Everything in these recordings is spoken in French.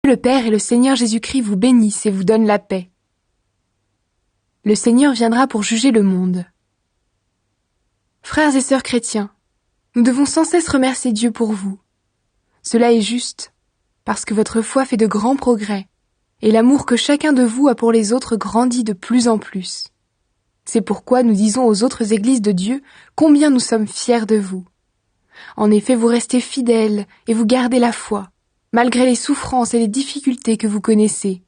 Le Père et le Seigneur Jésus-Christ vous bénissent et vous donnent la paix. Le Seigneur viendra pour juger le monde. Frères et sœurs chrétiens, nous devons sans cesse remercier Dieu pour vous. Cela est juste, parce que votre foi fait de grands progrès, et l'amour que chacun de vous a pour les autres grandit de plus en plus. C'est pourquoi nous disons aux autres églises de Dieu combien nous sommes fiers de vous. En effet, vous restez fidèles et vous gardez la foi, malgré les souffrances et les difficultés que vous connaissez.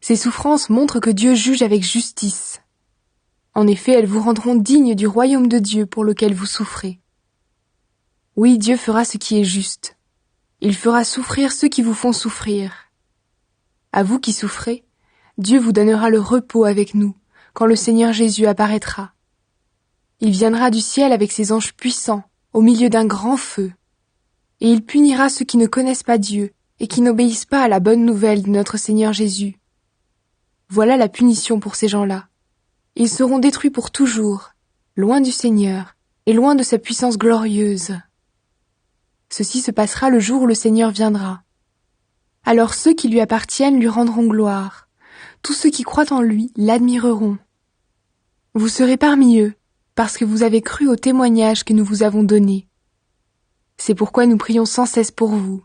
Ces souffrances montrent que Dieu juge avec justice. En effet, elles vous rendront dignes du royaume de Dieu pour lequel vous souffrez. Oui, Dieu fera ce qui est juste. Il fera souffrir ceux qui vous font souffrir. À vous qui souffrez, Dieu vous donnera le repos avec nous, quand le Seigneur Jésus apparaîtra. Il viendra du ciel avec ses anges puissants, au milieu d'un grand feu. Et il punira ceux qui ne connaissent pas Dieu et qui n'obéissent pas à la bonne nouvelle de notre Seigneur Jésus. Voilà la punition pour ces gens-là. Ils seront détruits pour toujours, loin du Seigneur et loin de sa puissance glorieuse. Ceci se passera le jour où le Seigneur viendra. Alors ceux qui lui appartiennent lui rendront gloire. Tous ceux qui croient en lui l'admireront. Vous serez parmi eux, parce que vous avez cru au témoignage que nous vous avons donné. C'est pourquoi nous prions sans cesse pour vous.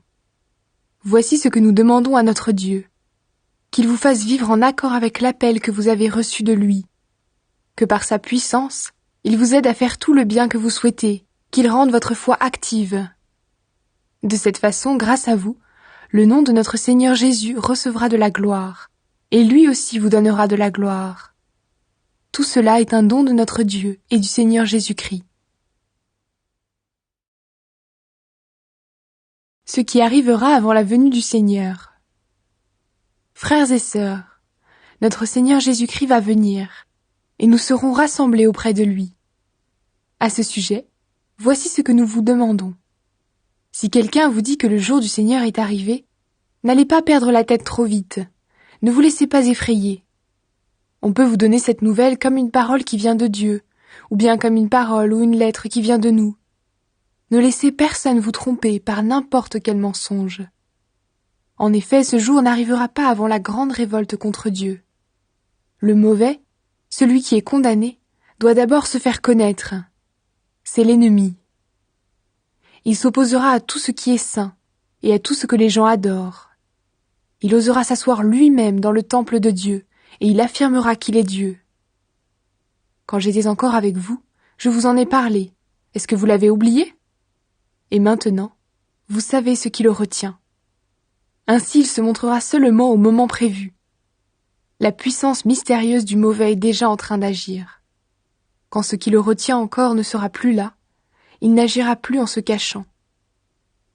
Voici ce que nous demandons à notre Dieu. Qu'il vous fasse vivre en accord avec l'appel que vous avez reçu de lui. Que par sa puissance, il vous aide à faire tout le bien que vous souhaitez, qu'il rende votre foi active. De cette façon, grâce à vous, le nom de notre Seigneur Jésus recevra de la gloire, et lui aussi vous donnera de la gloire. Tout cela est un don de notre Dieu et du Seigneur Jésus-Christ. Ce qui arrivera avant la venue du Seigneur. Frères et sœurs, notre Seigneur Jésus-Christ va venir, et nous serons rassemblés auprès de lui. À ce sujet, voici ce que nous vous demandons. Si quelqu'un vous dit que le jour du Seigneur est arrivé, n'allez pas perdre la tête trop vite, ne vous laissez pas effrayer. On peut vous donner cette nouvelle comme une parole qui vient de Dieu, ou bien comme une parole ou une lettre qui vient de nous. Ne laissez personne vous tromper par n'importe quel mensonge. En effet, ce jour n'arrivera pas avant la grande révolte contre Dieu. Le mauvais, celui qui est condamné, doit d'abord se faire connaître. C'est l'ennemi. Il s'opposera à tout ce qui est saint et à tout ce que les gens adorent. Il osera s'asseoir lui-même dans le temple de Dieu et il affirmera qu'il est Dieu. Quand j'étais encore avec vous, je vous en ai parlé. Est-ce que vous l'avez oublié ? Et maintenant, vous savez ce qui le retient. Ainsi il se montrera seulement au moment prévu. La puissance mystérieuse du mauvais est déjà en train d'agir. Quand ce qui le retient encore ne sera plus là, il n'agira plus en se cachant.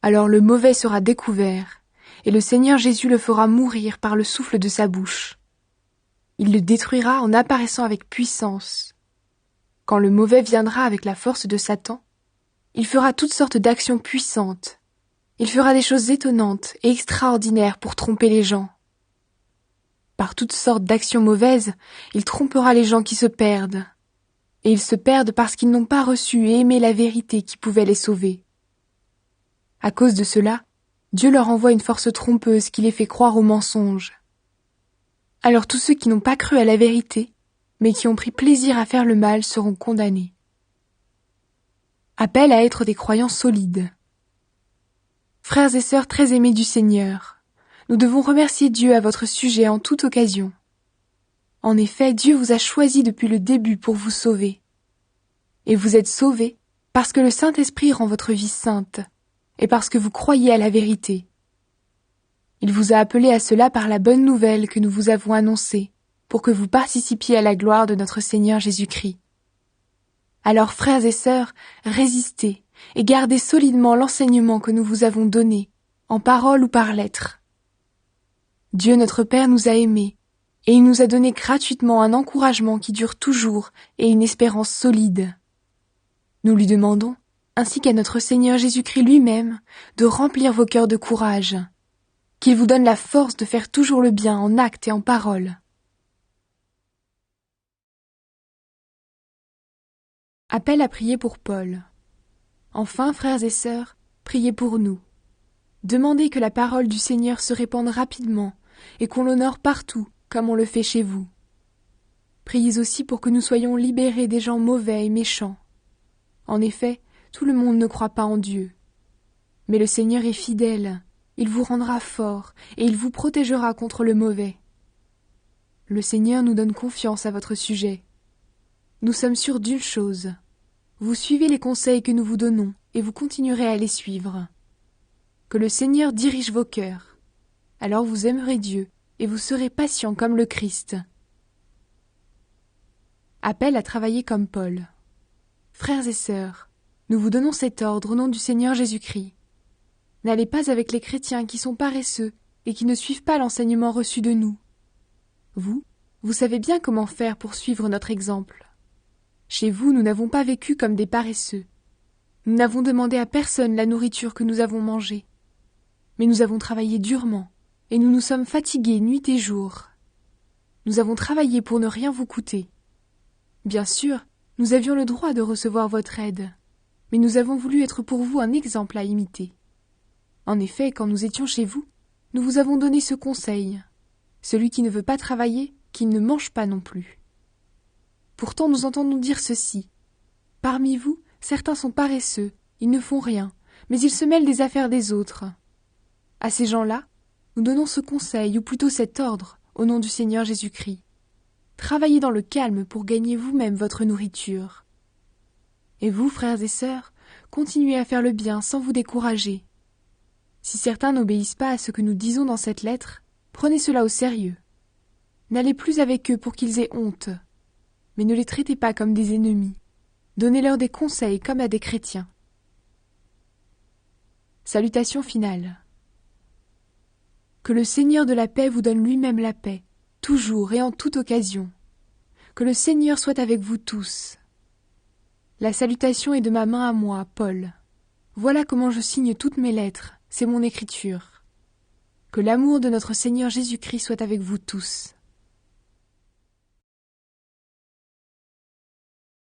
Alors le mauvais sera découvert, et le Seigneur Jésus le fera mourir par le souffle de sa bouche. Il le détruira en apparaissant avec puissance. Quand le mauvais viendra avec la force de Satan, il fera toutes sortes d'actions puissantes. Il fera des choses étonnantes et extraordinaires pour tromper les gens. Par toutes sortes d'actions mauvaises, il trompera les gens qui se perdent. Et ils se perdent parce qu'ils n'ont pas reçu et aimé la vérité qui pouvait les sauver. À cause de cela, Dieu leur envoie une force trompeuse qui les fait croire au mensonge. Alors tous ceux qui n'ont pas cru à la vérité, mais qui ont pris plaisir à faire le mal seront condamnés. Appel à être des croyants solides. Frères et sœurs très aimés du Seigneur, nous devons remercier Dieu à votre sujet en toute occasion. En effet, Dieu vous a choisi depuis le début pour vous sauver. Et vous êtes sauvés parce que le Saint-Esprit rend votre vie sainte et parce que vous croyez à la vérité. Il vous a appelé à cela par la bonne nouvelle que nous vous avons annoncée, pour que vous participiez à la gloire de notre Seigneur Jésus-Christ. Alors, frères et sœurs, résistez et gardez solidement l'enseignement que nous vous avons donné, en parole ou par lettre. Dieu notre Père nous a aimés, et il nous a donné gratuitement un encouragement qui dure toujours et une espérance solide. Nous lui demandons, ainsi qu'à notre Seigneur Jésus-Christ lui-même, de remplir vos cœurs de courage, qu'il vous donne la force de faire toujours le bien en actes et en paroles. Appel à prier pour Paul. Enfin, frères et sœurs, priez pour nous. Demandez que la parole du Seigneur se répande rapidement et qu'on l'honore partout, comme on le fait chez vous. Priez aussi pour que nous soyons libérés des gens mauvais et méchants. En effet, tout le monde ne croit pas en Dieu. Mais le Seigneur est fidèle, il vous rendra fort et il vous protégera contre le mauvais. Le Seigneur nous donne confiance à votre sujet. Nous sommes sûrs d'une chose. Vous suivez les conseils que nous vous donnons et vous continuerez à les suivre. Que le Seigneur dirige vos cœurs. Alors vous aimerez Dieu et vous serez patients comme le Christ. Appel à travailler comme Paul. Frères et sœurs, nous vous donnons cet ordre au nom du Seigneur Jésus-Christ. N'allez pas avec les chrétiens qui sont paresseux et qui ne suivent pas l'enseignement reçu de nous. Vous savez bien comment faire pour suivre notre exemple. Chez vous, nous n'avons pas vécu comme des paresseux. Nous n'avons demandé à personne la nourriture que nous avons mangée. Mais nous avons travaillé durement, et nous nous sommes fatigués nuit et jour. Nous avons travaillé pour ne rien vous coûter. Bien sûr, nous avions le droit de recevoir votre aide, mais nous avons voulu être pour vous un exemple à imiter. En effet, quand nous étions chez vous, nous vous avons donné ce conseil. Celui qui ne veut pas travailler, qu'il ne mange pas non plus. Pourtant, nous entendons dire ceci. Parmi vous, certains sont paresseux, ils ne font rien, mais ils se mêlent des affaires des autres. À ces gens-là, nous donnons ce conseil, ou plutôt cet ordre, au nom du Seigneur Jésus-Christ. Travaillez dans le calme pour gagner vous-même votre nourriture. Et vous, frères et sœurs, continuez à faire le bien sans vous décourager. Si certains n'obéissent pas à ce que nous disons dans cette lettre, prenez cela au sérieux. N'allez plus avec eux pour qu'ils aient honte, mais ne les traitez pas comme des ennemis. Donnez-leur des conseils comme à des chrétiens. Salutation finale. Que le Seigneur de la paix vous donne lui-même la paix, toujours et en toute occasion. Que le Seigneur soit avec vous tous. La salutation est de ma main à moi, Paul. Voilà comment je signe toutes mes lettres, c'est mon écriture. Que l'amour de notre Seigneur Jésus-Christ soit avec vous tous.